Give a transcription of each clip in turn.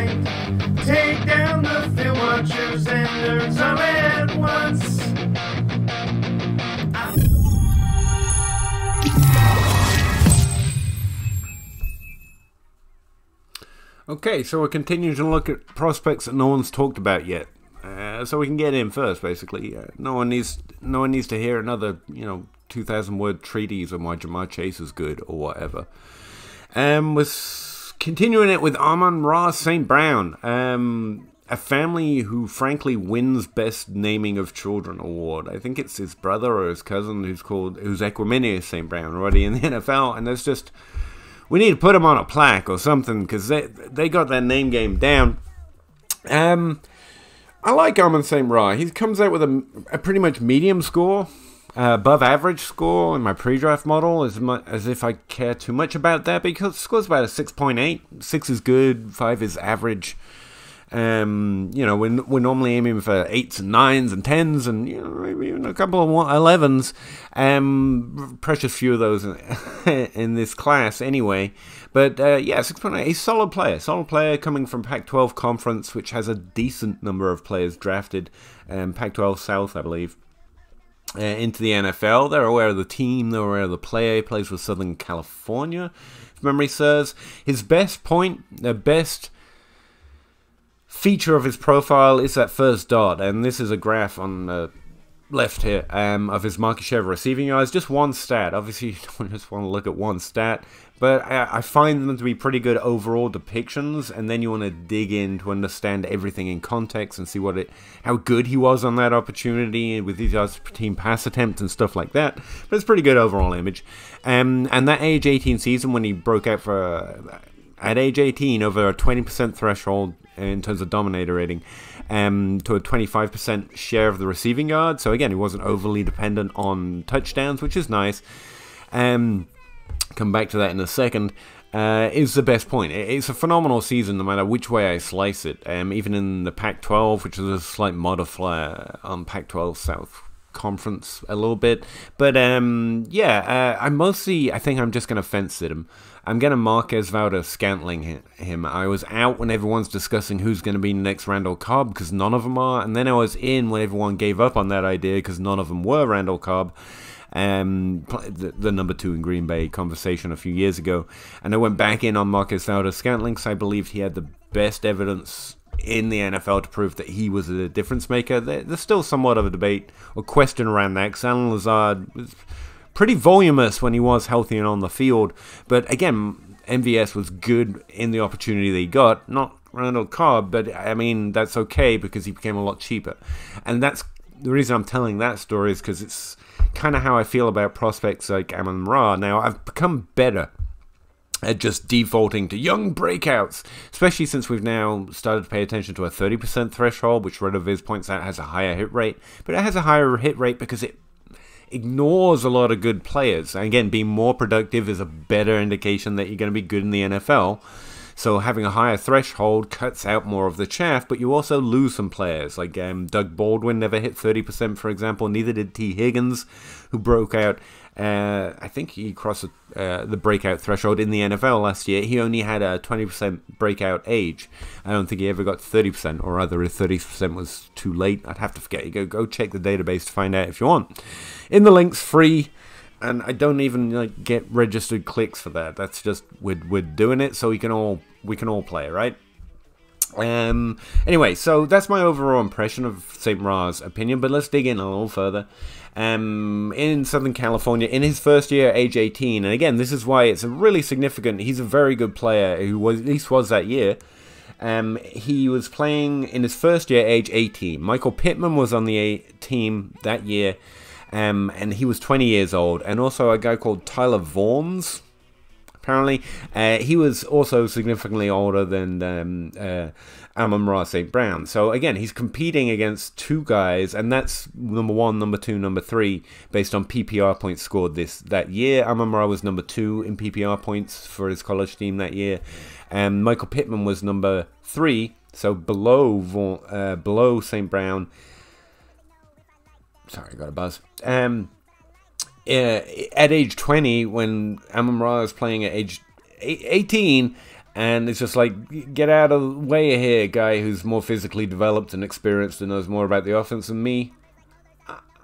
night. Take down the film watchers and nerds all at once. Okay, so we're continuing to look at prospects that no one's talked about yet. So we can get in first, basically. No one needs to hear another, 2,000-word treatise on why Jamar Chase is good or whatever. Was continuing it with Amon-Ra St Brown, a family who frankly wins Best Naming of Children award. I think it's his brother or his cousin who's Equiminius St Brown, already in the NFL, and there's just, we need to put him on a plaque or something because they got that name game down. I like Amon St. Ra. He comes out with a pretty much medium score, above average score in my pre-draft model, as if I care too much about that, because it scores about a 6.8. 6 is good, 5 is average. We're normally aiming for 8s and 9s and 10s and maybe even a couple of 11s. Precious few of those in this class anyway. But 6.8, he's a solid player coming from Pac-12 conference, which has a decent number of players drafted, Pac-12 South, I believe, into the NFL. They're aware of the team, they're aware of the player. He plays with Southern California, if memory serves. His best point, the best feature of his profile is that first dot, and this is a graph on the left here of his market share of receiving yards. Just one stat. Obviously, you don't just want to look at one stat, but I find them to be pretty good overall depictions, and then you want to dig in to understand everything in context and see how good he was on that opportunity with his yards per team pass attempt and stuff like that. But it's a pretty good overall image. And that age 18 season when he broke out at age 18 over a 20% threshold in terms of dominator rating, to a 25% share of the receiving yard. So again, he wasn't overly dependent on touchdowns, which is nice. Come back to that in a second. Is the best point. It's a phenomenal season no matter which way I slice it. Even in the Pac-12, which is a slight modifier on Pac-12 South Conference a little bit. But I think I'm just going to fence sit him. I'm going to Marquez Valdes-Scantling him. I was out when everyone's discussing who's going to be next Randall Cobb, because none of them are. And then I was in when everyone gave up on that idea, because none of them were Randall Cobb. The number 2 in Green Bay conversation a few years ago. And I went back in on Marquez Valdes-Scantling, because I believed he had the best evidence in the NFL to prove that he was a difference maker. There's still somewhat of a debate or question around that, because Allen Lazard was pretty voluminous when he was healthy and on the field. But again, MVS was good in the opportunity that he got. Not Randall Cobb, but I mean, that's okay because he became a lot cheaper. And that's the reason I'm telling that story, is because it's kind of how I feel about prospects like Amon-Ra. Now, I've become better at just defaulting to young breakouts, especially since we've now started to pay attention to a 30% threshold, which RotoViz points out has a higher hit rate. But it has a higher hit rate because it ignores a lot of good players. And again, being more productive is a better indication that you're going to be good in the NFL. So having a higher threshold cuts out more of the chaff, but you also lose some players. Like Doug Baldwin never hit 30%, for example. Neither did T. Higgins, who broke out. I think he crossed the breakout threshold in the NFL last year. He only had a 20% breakout age. I don't think he ever got 30%, or rather if 30% was too late. I'd have to forget. You go check the database to find out if you want. In the link's free, and I don't even get registered clicks for that. That's just we're doing it so we can all play, right? Anyway, so that's my overall impression of St. Ra's opinion, but let's dig in a little further. In Southern California, in his first year, age 18, and again, this is why it's a really significant. He's a very good player, who at least was that year. He was playing in his first year, age 18. Michael Pittman was on the team that year, and he was 20 years old, and also a guy called Tyler Vaughns. Apparently, he was also significantly older than Amon-Ra St. Brown. So again, he's competing against two guys, and that's number 1, number 2, number 3, based on PPR points scored that year. Amon-Ra was number 2 in PPR points for his college team that year, and Michael Pittman was number 3, so below St. Brown. Sorry, I got a buzz. At age 20, when Amon-Ra is playing at age 18, And it's just like, get out of the way here, guy who's more physically developed and experienced and knows more about the offense than me.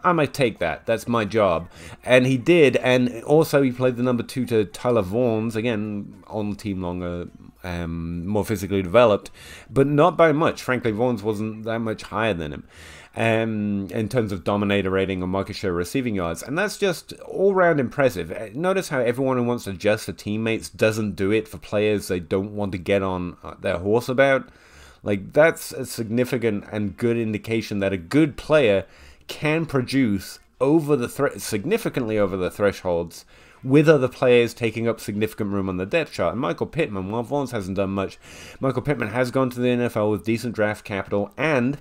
I might take that. That's my job. And he did. And also he played the number 2 to Tyler Vaughns, again, on the team longer, more physically developed, but not by much. Frankly, Vaughns wasn't that much higher than him in terms of dominator rating or market share receiving yards. And that's just all-round impressive. Notice how everyone who wants to adjust for teammates doesn't do it for players they don't want to get on their horse about. Like, that's a significant and good indication that a good player can produce over the significantly over the thresholds with other players taking up significant room on the depth chart. And Michael Pittman, while Vaughns hasn't done much, Michael Pittman has gone to the NFL with decent draft capital, and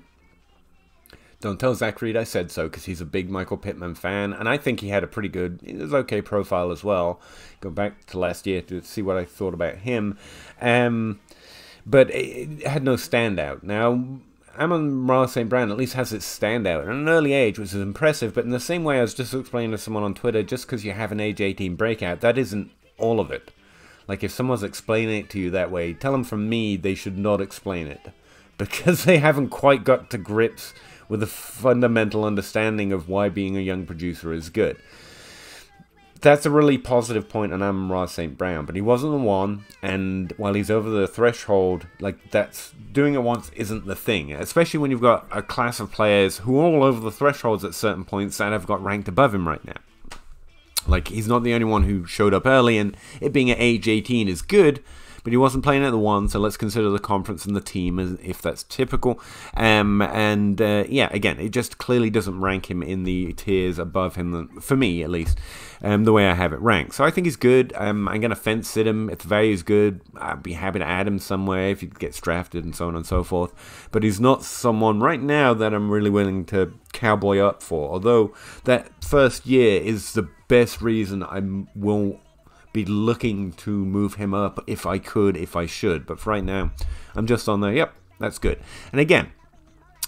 don't tell Zach Reed I said so, because he's a big Michael Pittman fan, and I think he had a pretty good, it was okay profile as well. Go back to last year to see what I thought about him. But it had no standout. Now, Amon-Ra St Brown at least has its standout at an early age, which is impressive, but in the same way I was just explaining to someone on Twitter, just because you have an age 18 breakout, that isn't all of it. Like, if someone's explaining it to you that way, tell them from me they should not explain it, because they haven't quite got to grips with a fundamental understanding of why being a young producer is good. That's a really positive point on Amon-Ra St Brown, but he wasn't the one, and while he's over the threshold, like, that's doing it once isn't the thing, especially when you've got a class of players who are all over the thresholds at certain points that have got ranked above him right now. Like, he's not the only one who showed up early, and it being at age 18 is good, but he wasn't playing at the one, so let's consider the conference and the team as if that's typical. Yeah, again, it just clearly doesn't rank him in the tiers above him, for me at least, the way I have it ranked. So I think he's good. I'm going to fence sit him. If the value is good, I'd be happy to add him somewhere if he gets drafted and so on and so forth. But he's not someone right now that I'm really willing to cowboy up for, although that first year is the best reason I will be looking to move him up if I could, if I should. But for right now, I'm just on there. Yep, that's good. And again,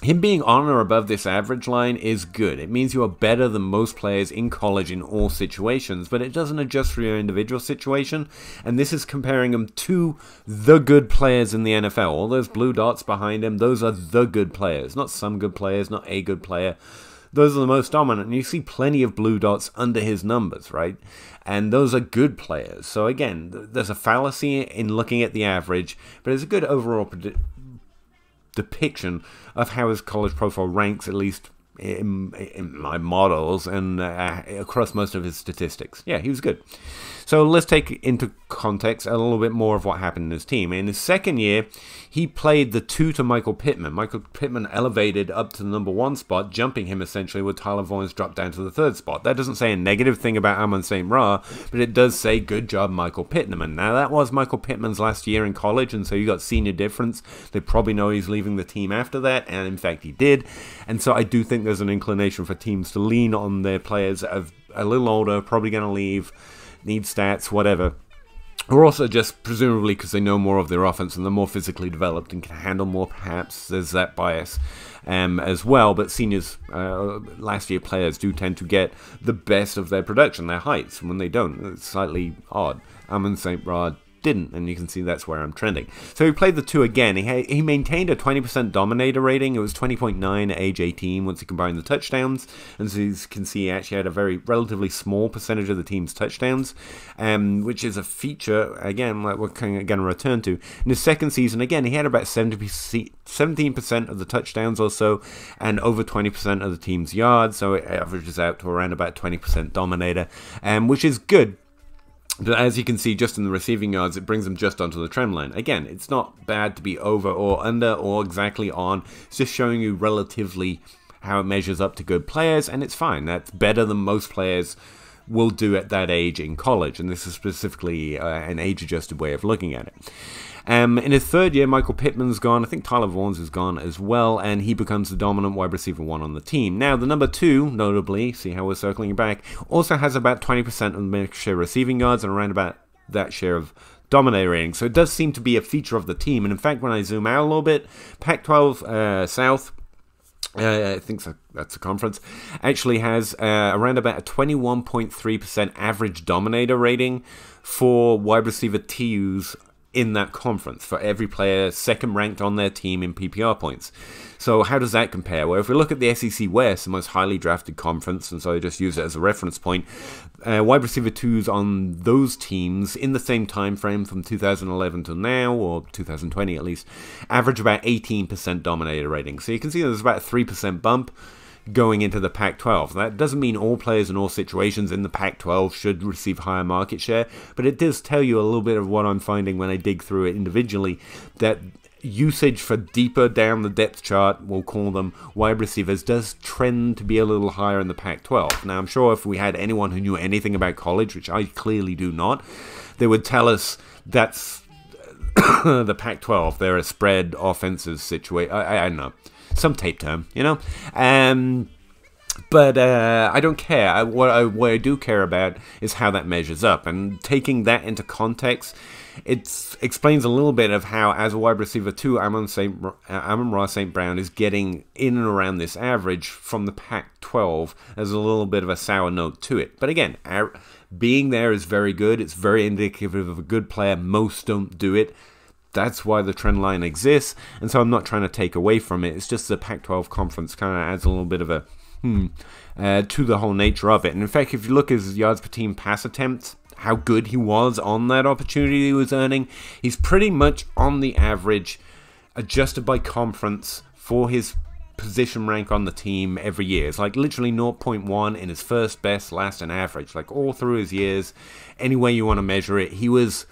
him being on or above this average line is good. It means you are better than most players in college in all situations, but it doesn't adjust for your individual situation. And this is comparing him to the good players in the NFL. All those blue dots behind him, those are the good players, not some good players, not a good player. Those are the most dominant, and you see plenty of blue dots under his numbers, right? And those are good players. So again, there's a fallacy in looking at the average, but it's a good overall depiction of how his college profile ranks, at least in my models and across most of his statistics. Yeah, he was good. So let's take into context a little bit more of what happened in his team. In his second year, he played the 2 to Michael Pittman. Michael Pittman elevated up to the number 1 spot, jumping him essentially, with Tyler Vaughns dropped down to the 3rd spot. That doesn't say a negative thing about Amon St. Ra, but it does say good job, Michael Pittman. Now, that was Michael Pittman's last year in college, and so you got senior difference. They probably know he's leaving the team after that, and in fact he did. And so I do think there's an inclination for teams to lean on their players of a little older, probably going to leave, need stats, whatever. Or also just presumably because they know more of their offense and they're more physically developed and can handle more, perhaps. There's that bias as well. But seniors, last year players do tend to get the best of their production, their heights. When they don't, it's slightly odd. Amon St. Brown didn't, and you can see that's where I'm trending. So he played the 2 again. He maintained a 20% dominator rating. It was 20.9 at age 18 once he combined the touchdowns, and so you can see he actually had a very relatively small percentage of the team's touchdowns, which is a feature, again, like we're going to return to. In his second season, again, he had about 17% of the touchdowns or so, and over 20% of the team's yards, so it averages out to around about 20% dominator, which is good. But as you can see, just in the receiving yards, it brings them just onto the trend line. Again, it's not bad to be over or under or exactly on. It's just showing you relatively how it measures up to good players, and it's fine. That's better than most players will do at that age in college, and this is specifically an age-adjusted way of looking at it. In his third year, Michael Pittman's gone. I think Tyler Vaughns is gone as well, and he becomes the dominant wide receiver 1 on the team. Now, the number 2, notably, see how we're circling back, also has about 20% of the mixed share receiving yards and around about that share of dominator rating. So it does seem to be a feature of the team. And in fact, when I zoom out a little bit, Pac-12 South, I think that's a conference, actually has around about a 21.3% average dominator rating for wide receiver TUs in that conference for every player second ranked on their team in PPR points. So how does that compare? Well, if we look at the SEC West, the most highly drafted conference, and so I just use it as a reference point, wide receiver 2s on those teams in the same time frame from 2011 to now, or 2020 at least, average about 18% dominator rating. So you can see there's about a 3% bump going into the Pac-12. That doesn't mean all players in all situations in the Pac-12 should receive higher market share, but it does tell you a little bit of what I'm finding when I dig through it individually, that usage for deeper down the depth chart, we'll call them, wide receivers, does trend to be a little higher in the Pac-12. Now, I'm sure if we had anyone who knew anything about college, which I clearly do not, they would tell us that's the Pac-12. They're a spread offensive situation. I don't know. Some tape term, you know? But I don't care. What I do care about is how that measures up. And taking that into context, it explains a little bit of how, as a wide receiver 2, Amon-Ra St Brown is getting in and around this average from the Pac-12. There's a little bit of a sour note to it. But again, being there is very good. It's very indicative of a good player. Most don't do it. That's why the trend line exists, and so I'm not trying to take away from it. It's just the Pac-12 conference kind of adds a little bit of a to the whole nature of it. And in fact, if you look at his yards per team pass attempts, how good he was on that opportunity he was earning, he's pretty much on the average, adjusted by conference, for his position rank on the team every year. It's like literally 0.1 in his first, best, last, and average. Like all through his years, any way you want to measure it, he was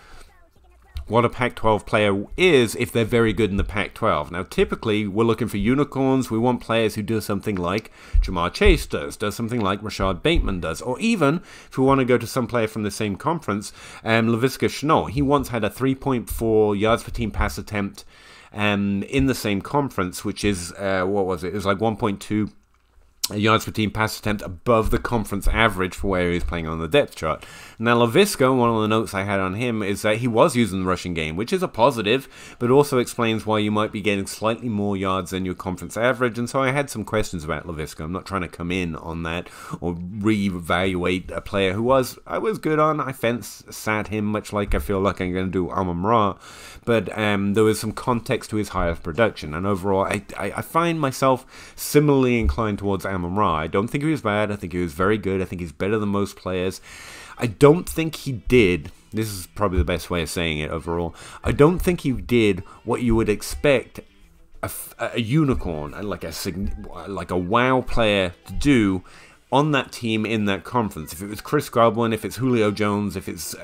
what a Pac-12 player is if they're very good in the Pac-12. Now, typically, we're looking for unicorns. We want players who do something like Jamar Chase does something like Rashad Bateman does, or even, if we want to go to some player from the same conference, Laviska Shenault. He once had a 3.4 yards per team pass attempt in the same conference, which is, what was it? It was like 1.2 yards per team pass attempt above the conference average for where he was playing on the depth chart. Now, Laviska, one of the notes I had on him is that he was using the rushing game, which is a positive, but also explains why you might be getting slightly more yards than your conference average. And so I had some questions about Laviska. I'm not trying to come in on that or re-evaluate a player who I was good on. I sat him, much like I feel like I'm going to do Amon-Ra, but there was some context to his higher production. And overall, I find myself similarly inclined towards Amon-Ra. I don't think he was bad. I think he was very good. I think he's better than most players. I don't think he did, this is probably the best way of saying it overall, I don't think he did what you would expect a unicorn, like a wow player to do on that team in that conference. If it was Chris Godwin, if it's Julio Jones, if it's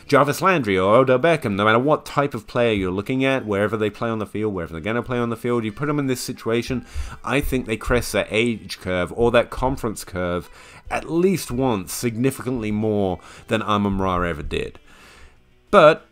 Jarvis Landry or Odell Beckham, no matter what type of player you're looking at, wherever they play on the field, wherever they're going to play on the field, you put them in this situation, I think they crest that age curve or that conference curve at least once, significantly more than Amon-Ra ever did. But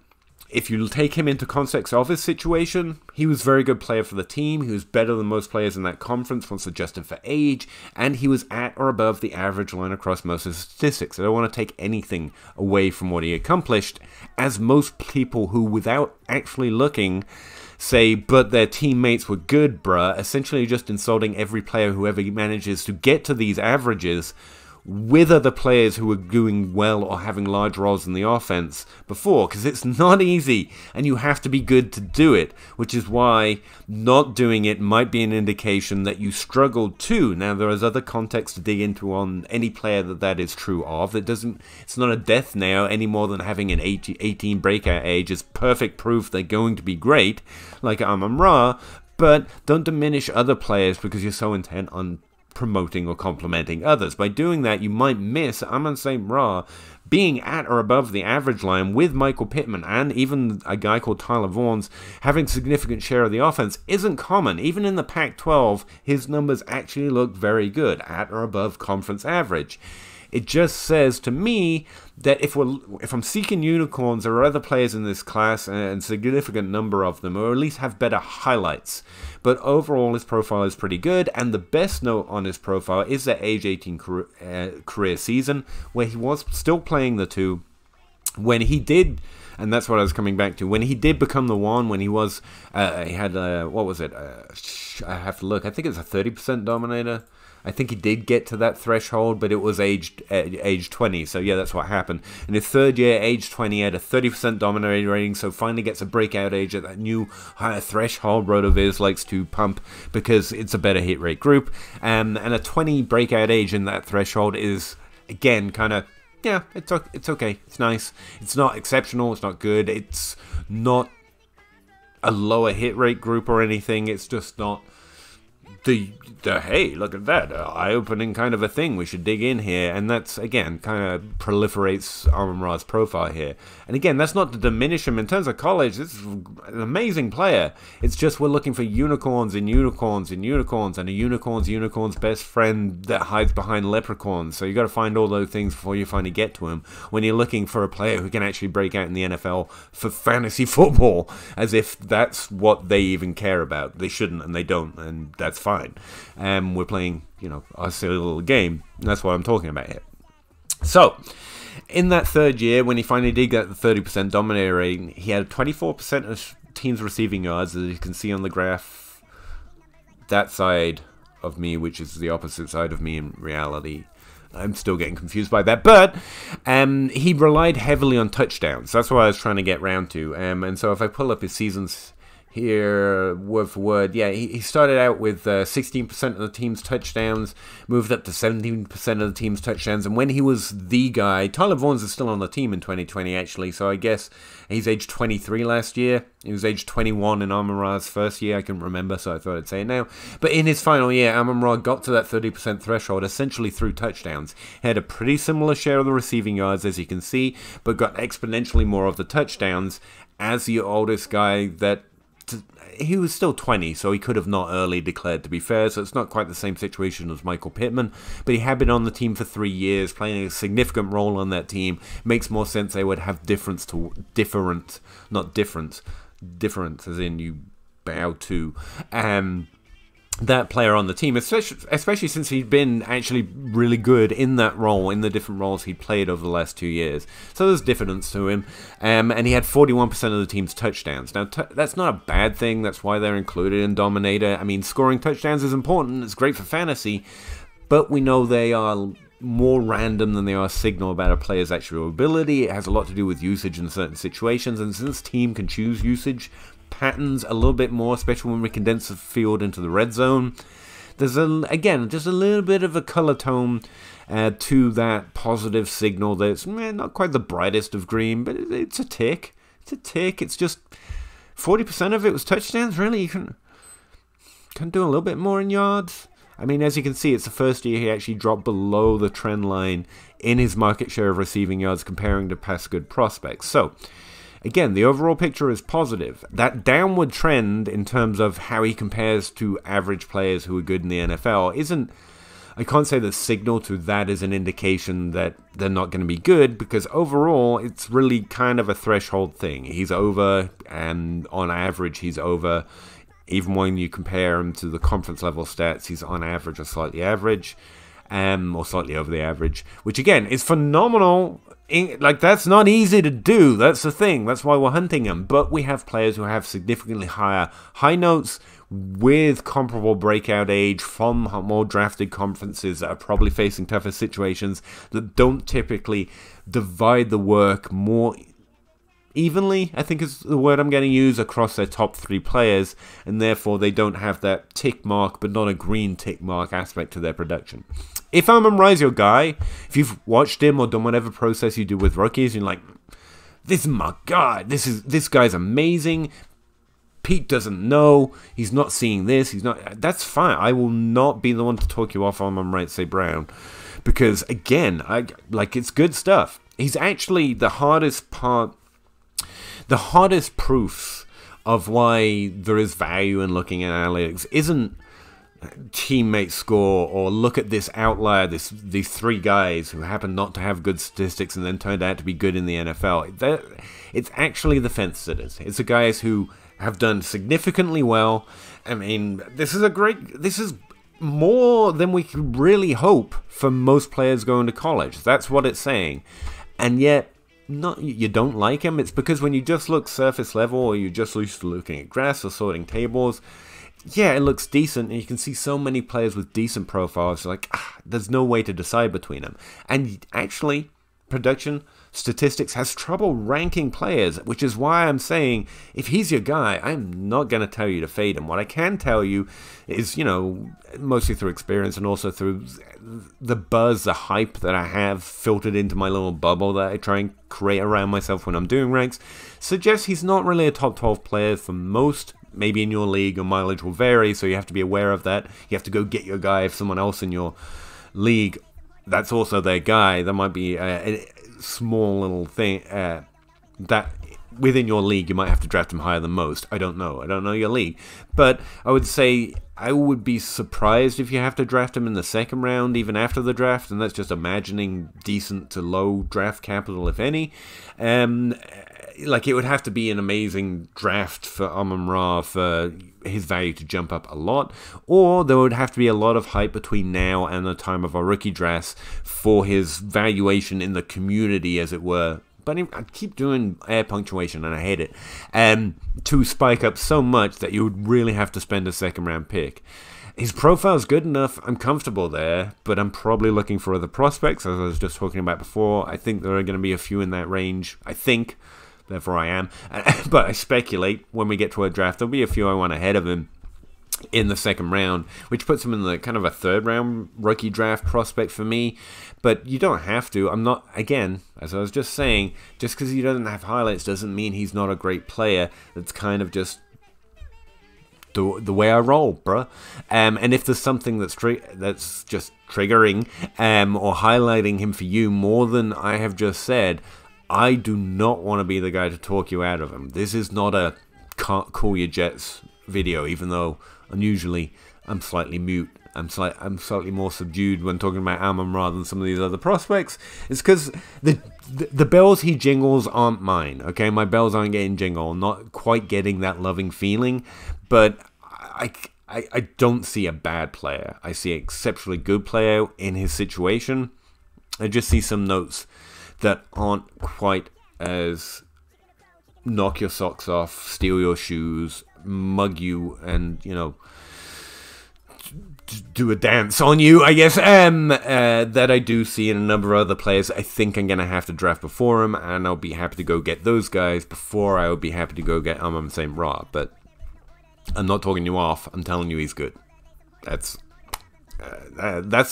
if you take him into context of his situation, he was a very good player for the team. He was better than most players in that conference once adjusted for age, and he was at or above the average line across most of the statistics. I don't want to take anything away from what he accomplished, as most people who, without actually looking, say, but their teammates were good, bruh, essentially just insulting every player who ever manages to get to these averages with other players who are doing well or having large roles in the offense before, because it's not easy and you have to be good to do it, which is why not doing it might be an indication that you struggled too. Now, there is other context to dig into on any player that is true of. It's not a death nail any more than having an 18 breakout age is perfect proof they're going to be great, like Amon-Ra, but don't diminish other players because you're so intent on promoting or complimenting others. By doing that, you might miss Amon-Ra St Brown being at or above the average line with Michael Pittman and even a guy called Tyler Vaughns having significant share of the offense isn't common. Even in the Pac-12, his numbers actually look very good, at or above conference average. It just says to me that if I'm seeking unicorns, there are other players in this class, and a significant number of them, or at least have better highlights. But overall, his profile is pretty good, and the best note on his profile is that age 18 career season, where he was still playing the two. When he did, and that's what I was coming back to, when he did become the one, when he was, he had, what was it, I have to look. I think it's a 30% dominator. I think he did get to that threshold, but it was age 20. So yeah, that's what happened. In his third year, age 20, he had a 30% dominator rating. So finally gets a breakout age at that new higher threshold RotoViz likes to pump because it's a better hit rate group. And a 20 breakout age in that threshold is again kind of, yeah, it's okay. It's nice. It's not exceptional. It's not good. It's not a lower hit rate group or anything. It's just not the hey, look at that, eye-opening kind of a thing. We should dig in here. And that's, again, kind of proliferates Amon-Ra's profile here. And again, that's not to diminish him. In terms of college, this is an amazing player. It's just we're looking for unicorns and unicorns and unicorns, and a unicorn's best friend that hides behind leprechauns. So you got to find all those things before you finally get to him when you're looking for a player who can actually break out in the NFL for fantasy football, as if that's what they even care about. They shouldn't, and they don't, and that's fine. We're playing, our silly little game. And that's what I'm talking about here. So, in that third year, when he finally did get the 30% dominator rating, he had 24% of teams receiving yards, as you can see on the graph. That side of me, which is the opposite side of me in reality. I'm still getting confused by that. But he relied heavily on touchdowns. That's what I was trying to get round to. And so if I pull up his seasons here, word for word, yeah, he started out with 16% of the team's touchdowns, moved up to 17% of the team's touchdowns, and when he was the guy, Tyler Vaughns is still on the team in 2020, actually, so I guess he's age 23 last year. He was age 21 in Amon-Ra's first year, I couldn't remember, so I thought I'd say it now. But in his final year, Amon-Ra got to that 30% threshold, essentially through touchdowns. He had a pretty similar share of the receiving yards, as you can see, but got exponentially more of the touchdowns as the oldest guy that he was still 20, so he could have not early declared, to be fair, so it's not quite the same situation as Michael Pittman, but he had been on the team for 3 years, playing a significant role on that team. Makes more sense they would have different, as in you bow to, that player on the team, especially since he'd been actually really good in that role, in the different roles he played over the last 2 years. So there's difference to him, and he had 41% of the team's touchdowns. Now, that's not a bad thing. That's why they're included in Dominator. I mean, scoring touchdowns is important. It's great for fantasy, but we know they are more random than they are signal about a player's actual ability. It has a lot to do with usage in certain situations, and since team can choose usage patterns a little bit more, especially when we condense the field into the red zone, there's again just a little bit of a color tone to that positive signal that's not quite the brightest of green, but it's a tick. It's just 40% of it was touchdowns. Really, you can do a little bit more in yards. I mean, as you can see, it's the first year he actually dropped below the trend line in his market share of receiving yards comparing to past good prospects. So again, the overall picture is positive. That downward trend in terms of how he compares to average players who are good in the NFL isn't, I can't say the signal to that is an indication that they're not going to be good, because overall it's really kind of a threshold thing. He's over, and on average he's over. Even when you compare him to the conference level stats, he's on average or slightly average, or slightly over the average, which again is phenomenal. Like, that's not easy to do. That's the thing. That's why we're hunting them. But we have players who have significantly high notes with comparable breakout age from more drafted conferences that are probably facing tougher situations, that don't typically divide the work more evenly, I think is the word I'm going to use, across their top 3 players, and therefore they don't have that tick mark but not a green tick mark aspect to their production. If Amon-Ra is your guy, if you've watched him or done whatever process you do with rookies, you're like, this is my guy, this guy's amazing, Pete doesn't know, he's not seeing this, that's fine. I will not be the one to talk you off Amon-Ra St Brown, because again, it's good stuff. He's actually the hardest proof of why there is value in looking at analytics isn't teammate score or look at this outlier, these 3 guys who happen not to have good statistics and then turned out to be good in the NFL. It's actually the fence sitters. It's the guys who have done significantly well. I mean, this is more than we could really hope for most players going to college. That's what it's saying. And yet, not you don't like him. It's because when you just look surface level, or you're just used to looking at graphs or sorting tables, yeah, it looks decent, and you can see so many players with decent profiles. Like, there's no way to decide between them. And actually, production statistics has trouble ranking players, which is why I'm saying if he's your guy, I'm not going to tell you to fade him. What I can tell you is, you know, mostly through experience and also through the buzz, the hype that I have filtered into my little bubble that I try and create around myself when I'm doing ranks, suggests he's not really a top 12 player for most. Maybe in your league, your mileage will vary, so you have to be aware of that. You have to go get your guy if someone else in your league, that's also their guy. There might be a small little thing that within your league you might have to draft him higher than most. I don't know. I don't know your league. But I would say I would be surprised if you have to draft him in the second round, even after the draft, and that's just imagining decent to low draft capital, if any. Like, it would have to be an amazing draft for Amon-Ra for his value to jump up a lot, or there would have to be a lot of hype between now and the time of our rookie drafts for his valuation in the community, as it were. But I keep doing air punctuation and I hate it. To spike up so much that you would really have to spend a second round pick. His profile's good enough, I'm comfortable there, but I'm probably looking for other prospects, as I was just talking about before. I think there are going to be a few in that range, I think. Therefore I am. But I speculate when we get to a draft, there'll be a few I want ahead of him in the second round, which puts him in the kind of a third round rookie draft prospect for me. But you don't have to. I'm not, again, as I was just saying, just because he doesn't have highlights doesn't mean he's not a great player. That's kind of just the way I roll, bruh. And if there's something that's just triggering or highlighting him for you more than I have just said, I do not want to be the guy to talk you out of him. This is not a call your jets video, even though unusually I'm slightly mute. I'm slightly more subdued when talking about Amon-Ra than some of these other prospects. It's because the bells he jingles aren't mine. Okay, my bells aren't getting jingled, not quite getting that loving feeling. But I don't see a bad player. I see an exceptionally good player in his situation. I just see some notes that aren't quite as knock your socks off, steal your shoes, mug you, and, you know, do a dance on you, I guess, that I do see in a number of other players. I think I'm going to have to draft before him, and I'll be happy to go get those guys before I would be happy to go get Amon-Ra St Brown. But I'm not talking you off. I'm telling you he's good. That's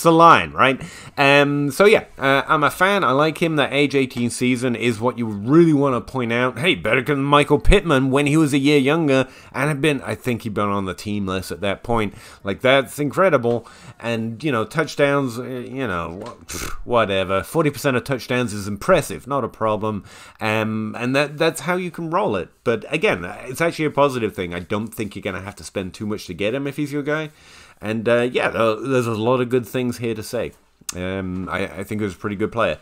the line, right? So yeah, I'm a fan. I like him. That age 18 season is what you really want to point out. Hey, better than Michael Pittman when he was a year younger, and I think he'd been on the team list at that point. Like, that's incredible. And, you know, touchdowns, you know, whatever. 40% of touchdowns is impressive, not a problem. And that's how you can roll it. But again, it's actually a positive thing. I don't think you're going to have to spend too much to get him if he's your guy. And yeah, there's a lot of good things here to say. I think he was a pretty good player.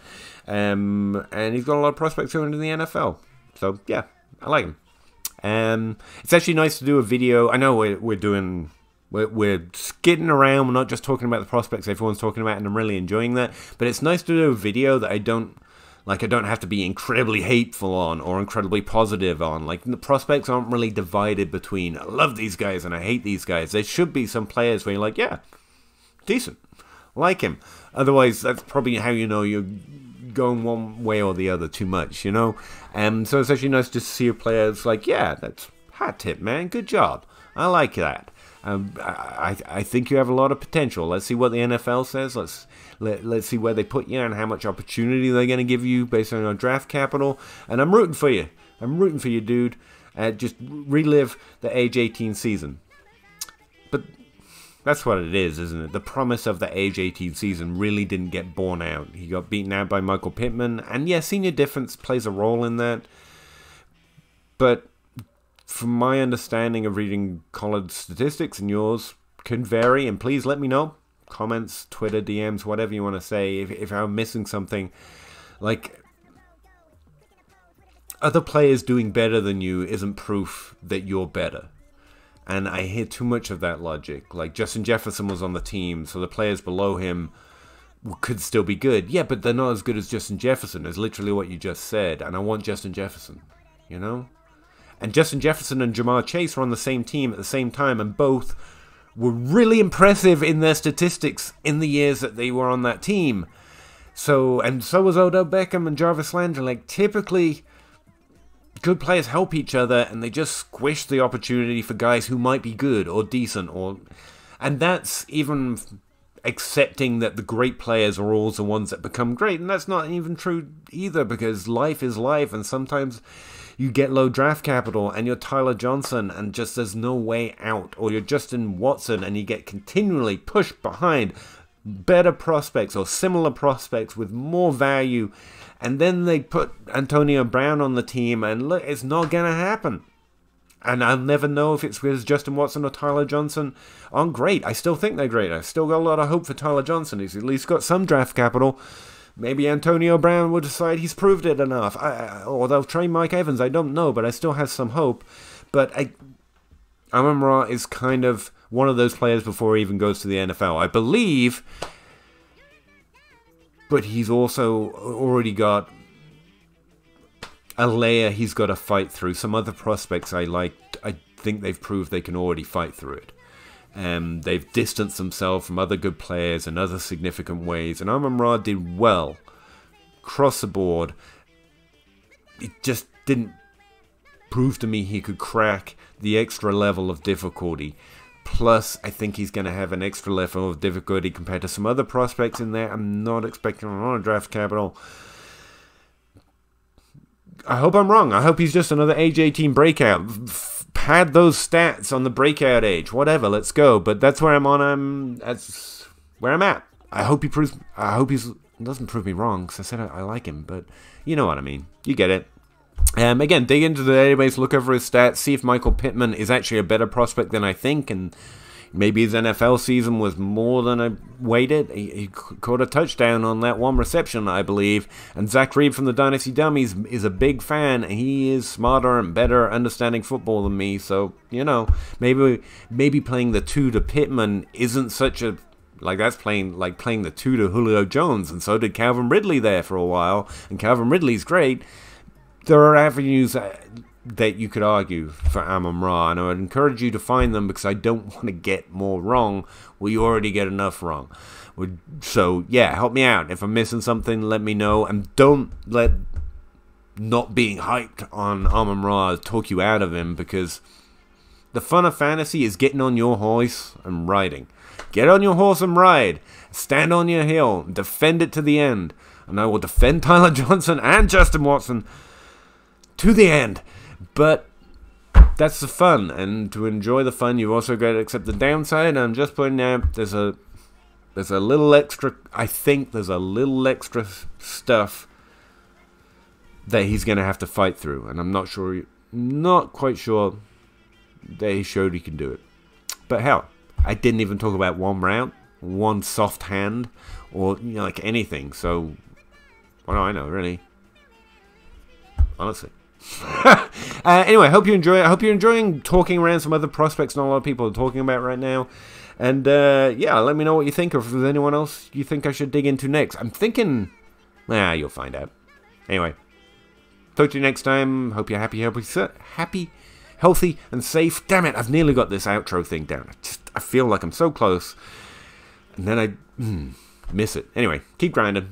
And he's got a lot of prospects going into the NFL. So yeah, I like him. It's actually nice to do a video. I know we're skidding around. We're not just talking about the prospects everyone's talking about, and I'm really enjoying that. But it's nice to do a video that I don't have to be incredibly hateful on or incredibly positive on. Like, the prospects aren't really divided between I love these guys and I hate these guys. There should be some players where you're like, yeah, decent, like him. Otherwise, that's probably how you know you're going one way or the other too much, you know? So it's actually nice to see a player that's like, yeah, that's hat tip, man. Good job. I like that. I think you have a lot of potential. Let's see what the NFL says. Let's see where they put you and how much opportunity they're going to give you based on your draft capital. And I'm rooting for you. I'm rooting for you, dude. Just relive the age 18 season. But that's what it is, isn't it? The promise of the age 18 season really didn't get borne out. He got beaten out by Michael Pittman. And yeah, senior difference plays a role in that. But from my understanding of reading college statistics, and yours can vary, and please let me know. Comments, Twitter, DMs, whatever you want to say, if I'm missing something. Like, other players doing better than you isn't proof that you're better. And I hear too much of that logic. Like, Justin Jefferson was on the team, so the players below him could still be good. Yeah, but they're not as good as Justin Jefferson, is literally what you just said. And I want Justin Jefferson, you know? And Justin Jefferson and Jamar Chase were on the same team at the same time, and both were really impressive in their statistics in the years that they were on that team. So was Odell Beckham and Jarvis Landry. Like, typically, good players help each other, and they just squish the opportunity for guys who might be good or decent, and that's even accepting that the great players are always the ones that become great, and that's not even true either, because life is life, and sometimes you get low draft capital, and you're Tyler Johnson, and just there's no way out, or you're Justin Watson, and you get continually pushed behind better prospects or similar prospects with more value, and then they put Antonio Brown on the team, and look, it's not gonna happen. And I'll never know if it's because Justin Watson or Tyler Johnson aren't great. I still think they're great. I still got a lot of hope for Tyler Johnson. He's at least got some draft capital. Maybe Antonio Brown will decide he's proved it enough. Or they'll trade Mike Evans. I don't know, but I still have some hope. But Amon-Ra is kind of one of those players before he even goes to the NFL, I believe. But he's also already got a layer he's got to fight through. Some other prospects I think they've proved they can already fight through it. They've distanced themselves from other good players in other significant ways. And Amon-Ra did well across the board. It just didn't prove to me he could crack the extra level of difficulty. Plus, I think he's going to have an extra level of difficulty compared to some other prospects in there. I'm not expecting a lot of draft capital. I hope I'm wrong. I hope he's just another age 18 breakout. Pad those stats on the breakout age. Whatever, let's go. But that's where I'm on. That's where I'm at. I hope he doesn't prove me wrong, because I said I like him. But you know what I mean. You get it. Again, dig into the database, look over his stats, see if Michael Pittman is actually a better prospect than I think, and maybe his NFL season was more than I waited. He caught a touchdown on that one reception, I believe. And Zach Reed from the Dynasty Dummies is a big fan. He is smarter and better understanding football than me. So, you know, maybe playing the 2 to Pittman isn't such a... Like, that's playing the 2 to Julio Jones. And so did Calvin Ridley there for a while. And Calvin Ridley's great. There are avenues that you could argue for Amon-Ra, and I would encourage you to find them, because I don't want to get more wrong. Well, you already get enough wrong. So, yeah, help me out. If I'm missing something, let me know. And don't let not being hyped on Amon-Ra talk you out of him, because the fun of fantasy is getting on your horse and riding. Get on your horse and ride. Stand on your hill. Defend it to the end. And I will defend Tyler Johnson and Justin Watson to the end. But that's the fun, and to enjoy the fun, you've also got to accept the downside. I'm just pointing out there's a little extra. I think there's a little extra stuff that he's going to have to fight through, and I'm not quite sure that he showed he can do it. But hell, I didn't even talk about one route, one soft hand, or like anything. So what do I know, really? Honestly. Anyway, hope you enjoy it. I hope you're enjoying talking around some other prospects not a lot of people are talking about right now. And yeah, let me know what you think, or if there's anyone else you think I should dig into next. I'm thinking, you'll find out. Anyway, talk to you next time. Hope you're happy, healthy, and safe. Damn it, I've nearly got this outro thing down. I feel like I'm so close, and then I miss it. Anyway, keep grinding.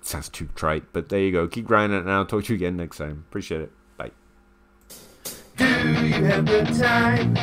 Sounds too trite, but there you go. Keep grinding, and I'll talk to you again next time. Appreciate it. Bye. Do you have the time?